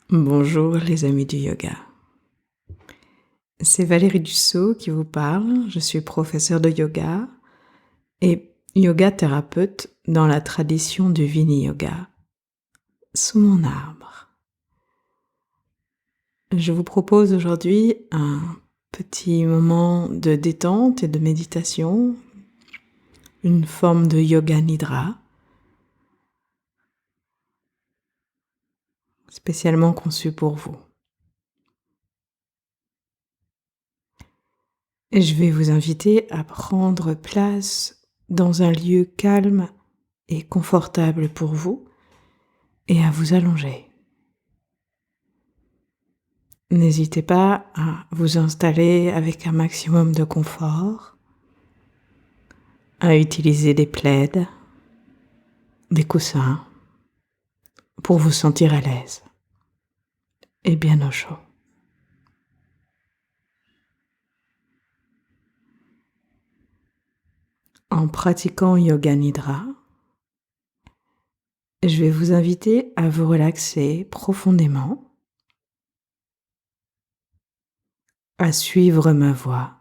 Bonjour les amis du yoga. C'est Valérie Dussault qui vous parle. Je suis professeure de yoga et yoga thérapeute dans la tradition du Vini Yoga, sous mon arbre. Je vous propose aujourd'hui un petit moment de détente et de méditation, une forme de yoga nidra, spécialement conçue pour vous. Et je vais vous inviter à prendre place dans un lieu calme et confortable pour vous et à vous allonger. N'hésitez pas à vous installer avec un maximum de confort, à utiliser des plaids, des coussins pour vous sentir à l'aise et bien au chaud. En pratiquant Yoga Nidra, je vais vous inviter à vous relaxer profondément, à suivre ma voix.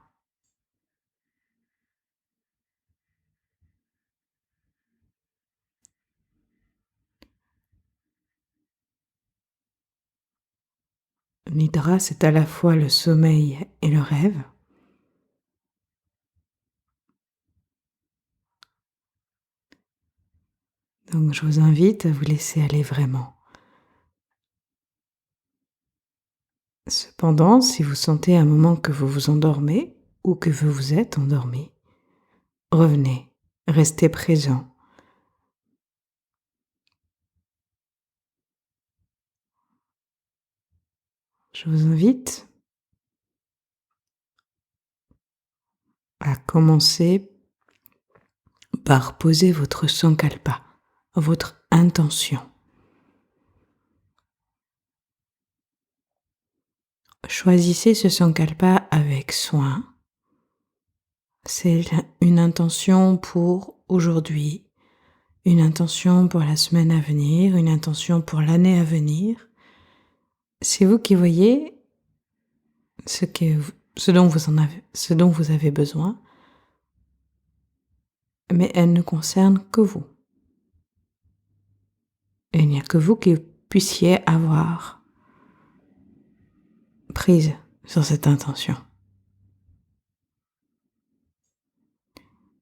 Nidra, c'est à la fois le sommeil et le rêve. Donc je vous invite à vous laisser aller vraiment. Cependant, si vous sentez un moment que vous vous endormez ou que vous vous êtes endormi, revenez, restez présent. Je vous invite à commencer par poser votre sankalpa, votre intention. Choisissez ce sankalpa avec soin. C'est une intention pour aujourd'hui, une intention pour la semaine à venir, une intention pour l'année à venir. C'est vous qui voyez ce dont vous avez besoin, mais elle ne concerne que vous. Et il n'y a que vous qui puissiez avoir prise sur cette intention.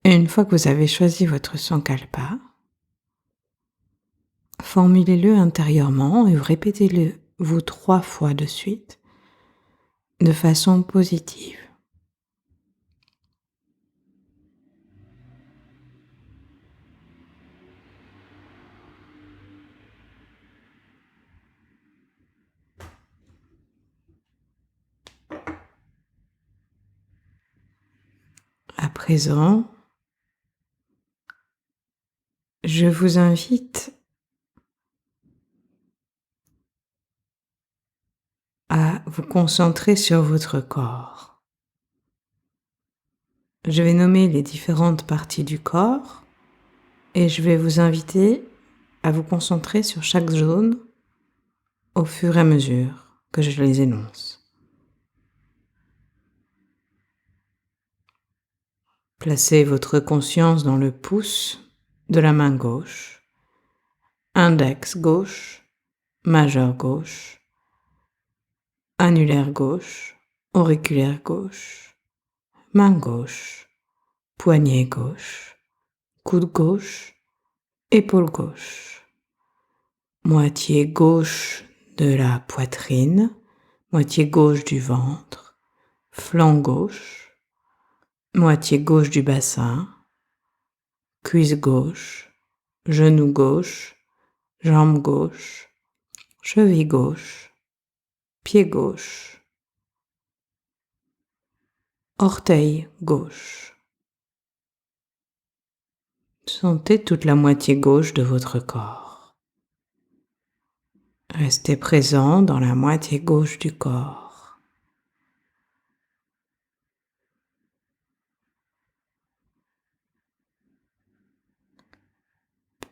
Et une fois que vous avez choisi votre sankalpa, formulez-le intérieurement et répétez-le vous 3 fois de suite, de façon positive. À présent, je vous invite à vous concentrer sur votre corps. Je vais nommer les différentes parties du corps et je vais vous inviter à vous concentrer sur chaque zone au fur et à mesure que je les énonce. Placez votre conscience dans le pouce de la main gauche, index gauche, majeur gauche, annulaire gauche, auriculaire gauche, main gauche, poignet gauche, coude gauche, épaule gauche, moitié gauche de la poitrine, moitié gauche du ventre, flanc gauche, moitié gauche du bassin, cuisse gauche, genou gauche, jambe gauche, cheville gauche, pied gauche, orteil gauche. Sentez toute la moitié gauche de votre corps. Restez présent dans la moitié gauche du corps.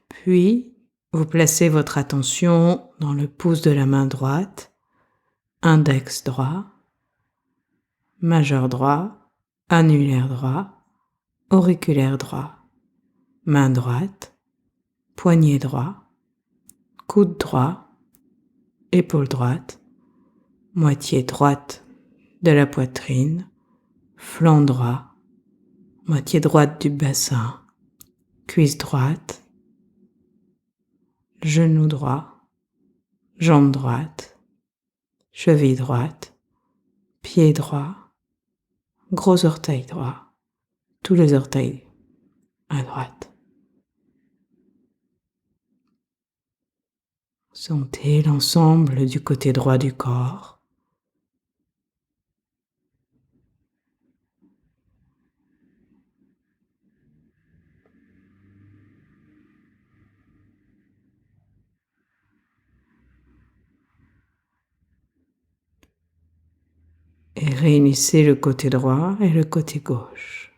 Puis, Vous placez votre attention dans le pouce de la main droite, index droit, majeur droit, annulaire droit, auriculaire droit, main droite, poignet droit, coude droit, épaule droite, moitié droite de la poitrine, flanc droit, moitié droite du bassin, cuisse droite, genou droit, jambe droite, cheville droite, pied droit, gros orteil droit, tous les orteils à droite. Sentez l'ensemble du côté droit du corps. Et réunissez le côté droit et le côté gauche.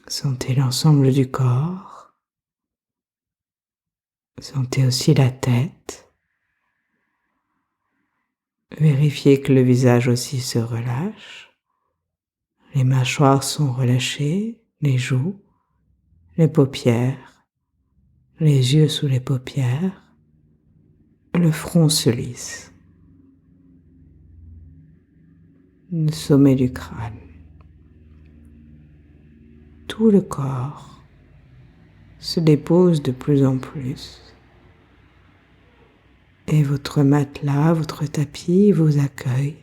Sentez l'ensemble du corps. Sentez aussi la tête. Vérifiez que le visage aussi se relâche. Les mâchoires sont relâchées, les joues, les paupières, les yeux sous les paupières, le front se lisse, le sommet du crâne. Tout le corps se dépose de plus en plus. Et votre matelas, votre tapis vous accueille.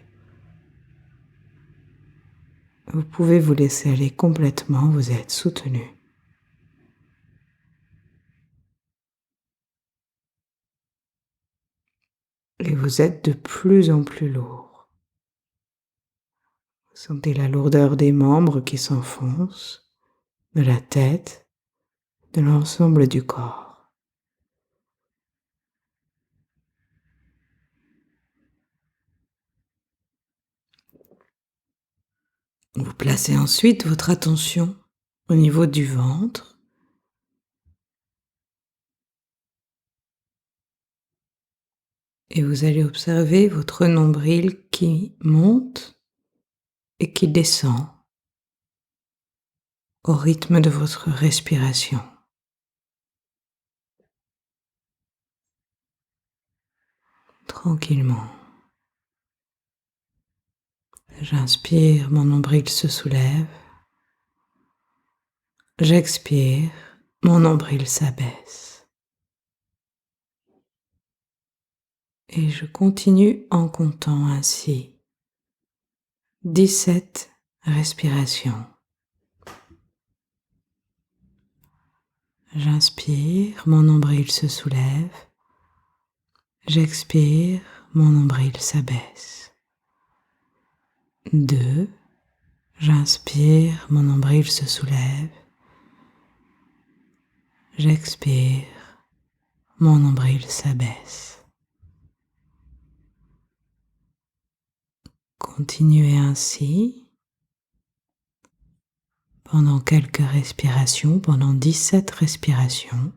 Vous pouvez vous laisser aller complètement, vous êtes soutenu. Et vous êtes de plus en plus lourd. Vous sentez la lourdeur des membres qui s'enfoncent, de la tête, de l'ensemble du corps. Vous placez ensuite votre attention au niveau du ventre. Et vous allez observer votre nombril qui monte et qui descend au rythme de votre respiration. Tranquillement. J'inspire, mon nombril se soulève. J'expire, mon nombril s'abaisse. Et je continue en comptant ainsi 17 respirations. J'inspire, mon nombril se soulève. J'expire, mon nombril s'abaisse. 2. J'inspire, mon nombril se soulève. J'expire, mon nombril s'abaisse. Continuez ainsi pendant quelques respirations, pendant 17 respirations.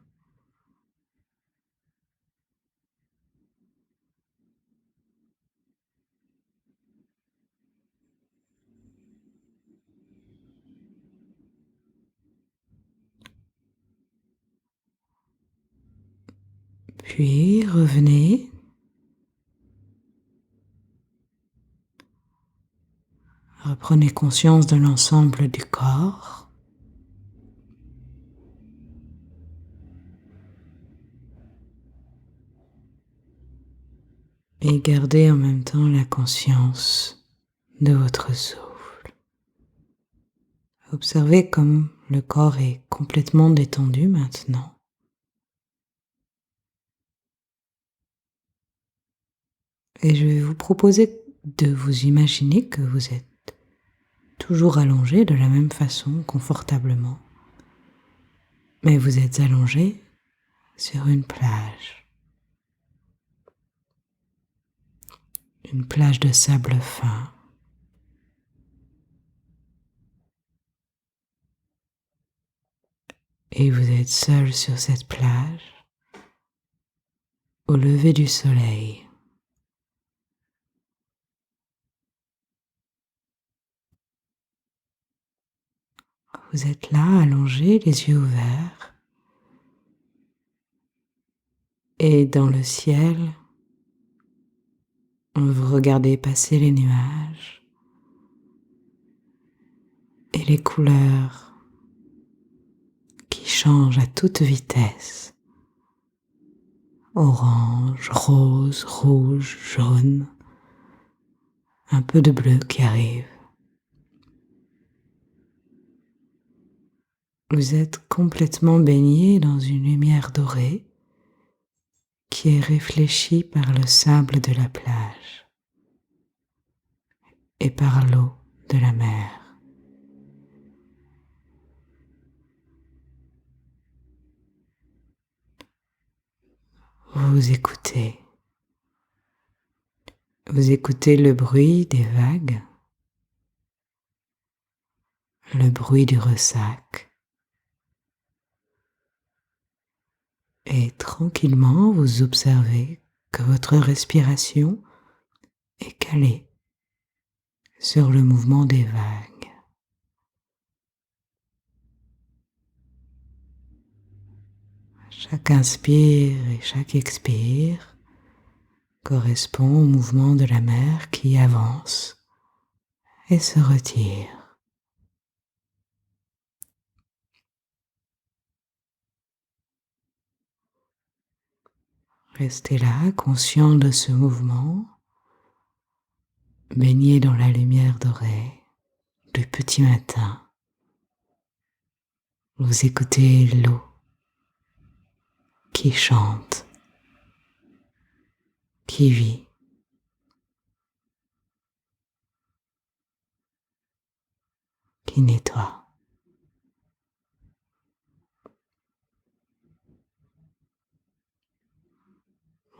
Puis revenez. Reprenez conscience de l'ensemble du corps. Et gardez en même temps la conscience de votre souffle. Observez comme le corps est complètement détendu maintenant. Et je vais vous proposer de vous imaginer que vous êtes toujours allongé de la même façon, confortablement. Mais vous êtes allongé sur une plage. une plage de sable fin. Et vous êtes seul sur cette plage au lever du soleil. Vous êtes là, allongé, les yeux ouverts. Et dans le ciel, vous regardez passer les nuages et les couleurs qui changent à toute vitesse. Orange, rose, rouge, jaune, un peu de bleu qui arrive. Vous êtes complètement baigné dans une lumière dorée qui est réfléchie par le sable de la plage et par l'eau de la mer. Vous écoutez le bruit des vagues, le bruit du ressac. Et tranquillement, vous observez que votre respiration est calée sur le mouvement des vagues. Chaque inspire et chaque expire correspond au mouvement de la mer qui avance et se retire. Restez là, conscient de ce mouvement, baigné dans la lumière dorée du petit matin. Vous écoutez l'eau qui chante, qui vit. Qui nettoie.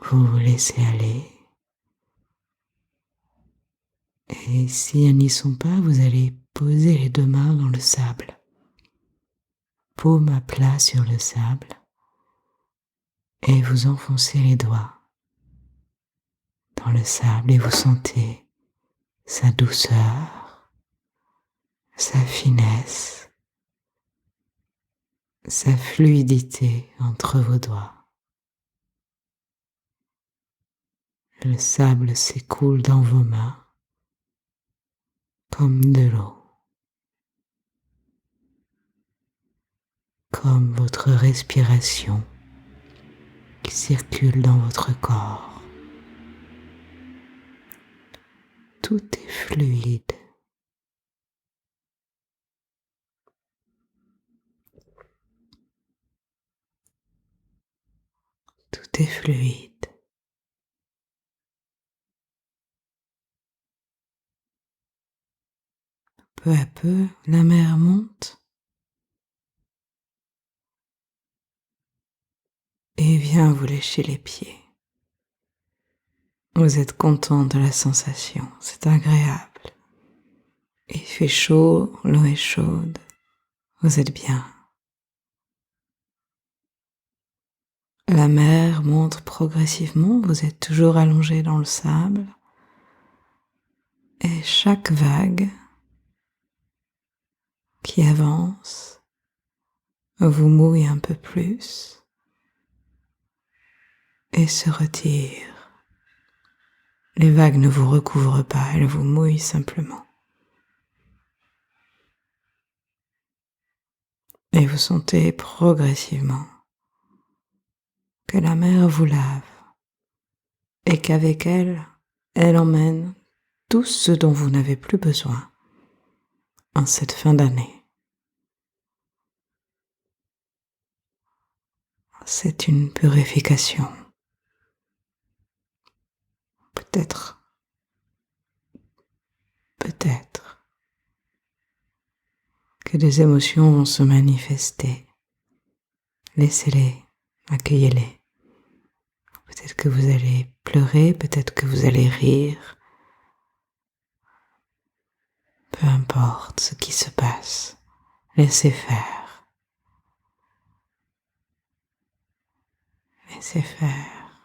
Vous vous laissez aller. Et si elles n'y sont pas, vous allez poser les deux mains dans le sable. Paume à plat sur le sable. Et vous enfoncez les doigts dans le sable et vous sentez sa douceur, sa finesse, sa fluidité entre vos doigts. Le sable s'écoule dans vos mains comme de l'eau, comme votre respiration qui circule dans votre corps. Tout est fluide. Tout est fluide. Peu à peu, la mer monte et vient vous lécher les pieds. Vous êtes content de la sensation, c'est agréable. Il fait chaud, l'eau est chaude, vous êtes bien. La mer monte progressivement, vous êtes toujours allongé dans le sable et chaque vague qui avance vous mouille un peu plus et se retire. Les vagues ne vous recouvrent pas, elles vous mouillent simplement. Et vous sentez progressivement que la mer vous lave et qu'avec elle, elle emmène tout ce dont vous n'avez plus besoin en cette fin d'année. C'est une purification. Peut-être que des émotions vont se manifester. Laissez-les, accueillez-les. Peut-être que vous allez pleurer, peut-être que vous allez rire, Peu importe ce qui se passe, laissez faire. Laissez faire.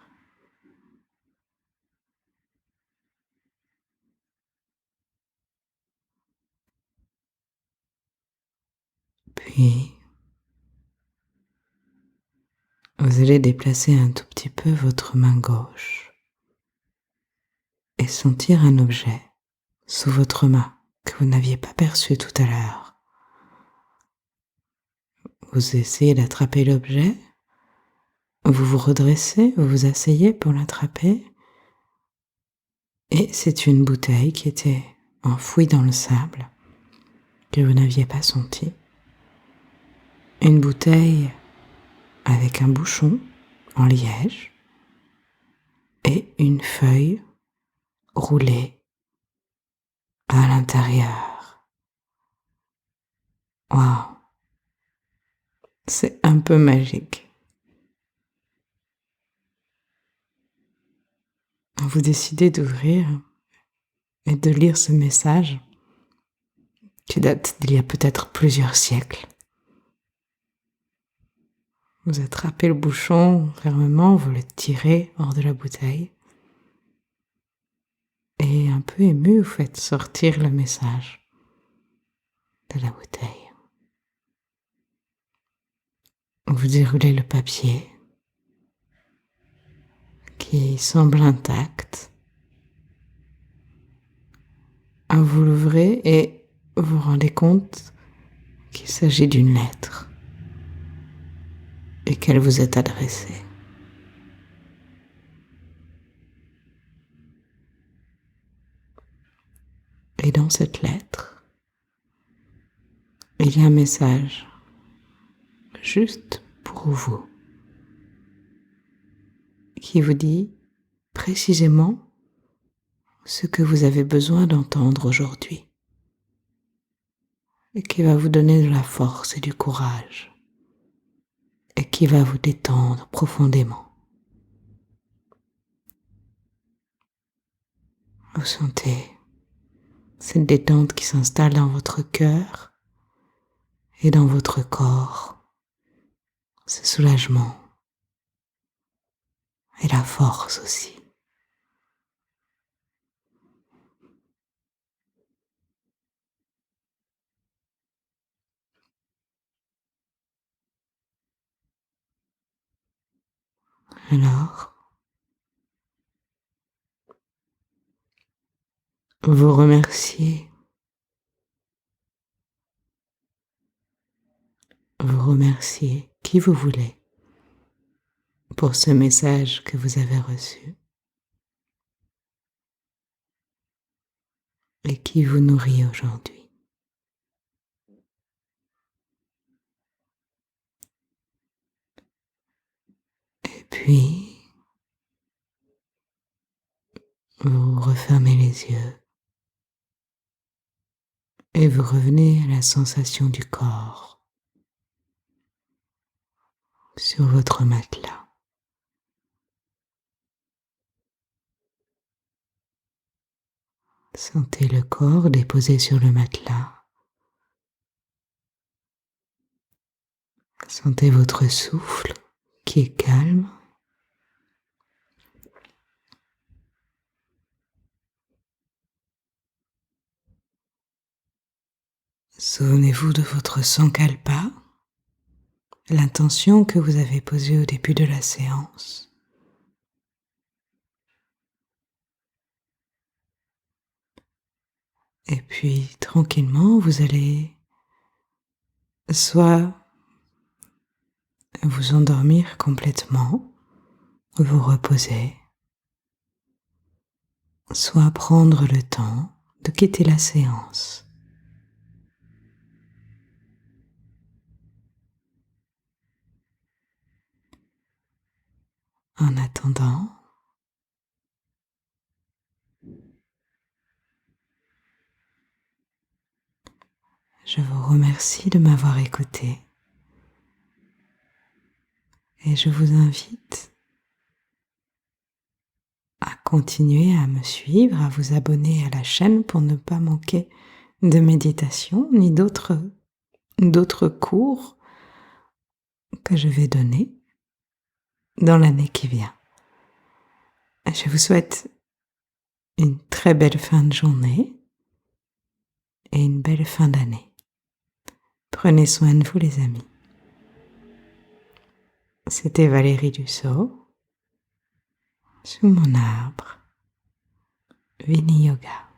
Puis, vous allez déplacer un tout petit peu votre main gauche et sentir un objet sous votre main que vous n'aviez pas perçu tout à l'heure. Vous essayez d'attraper l'objet, vous vous redressez, vous vous asseyez pour l'attraper, et c'est une bouteille qui était enfouie dans le sable que vous n'aviez pas sentie. Une bouteille avec un bouchon en liège et une feuille roulée à l'intérieur. Waouh! C'est un peu magique. Vous décidez d'ouvrir et de lire ce message qui date d'il y a peut-être plusieurs siècles. Vous attrapez le bouchon fermement, vous le tirez hors de la bouteille et un peu ému, vous faites sortir le message de la bouteille. Vous déroulez le papier qui semble intact. Vous l'ouvrez et vous vous rendez compte qu'il s'agit d'une lettre et qu'elle vous est adressée. Et dans cette lettre, il y a un message juste pour vous qui vous dit précisément ce que vous avez besoin d'entendre aujourd'hui et qui va vous donner de la force et du courage et qui va vous détendre profondément. Vous sentez cette détente qui s'installe dans votre cœur et dans votre corps, ce soulagement et la force aussi. Alors, vous remerciez qui vous voulez pour ce message que vous avez reçu et qui vous nourrit aujourd'hui. Et puis, vous refermez les yeux et vous revenez à la sensation du corps sur votre matelas. Sentez le corps déposé sur le matelas. Sentez votre souffle qui est calme. Souvenez-vous de votre sankalpa, l'intention que vous avez posée au début de la séance. Et puis, tranquillement, vous allez soit vous endormir complètement, vous reposer, soit prendre le temps de quitter la séance. En attendant, je vous remercie de m'avoir écouté et je vous invite à continuer à me suivre, à vous abonner à la chaîne pour ne pas manquer de méditation, ni d'autres cours que je vais donner dans l'année qui vient. Je vous souhaite une très belle fin de journée et une belle fin d'année. Prenez soin de vous les amis. C'était Valérie Dussault, sous mon arbre, Vini Yoga.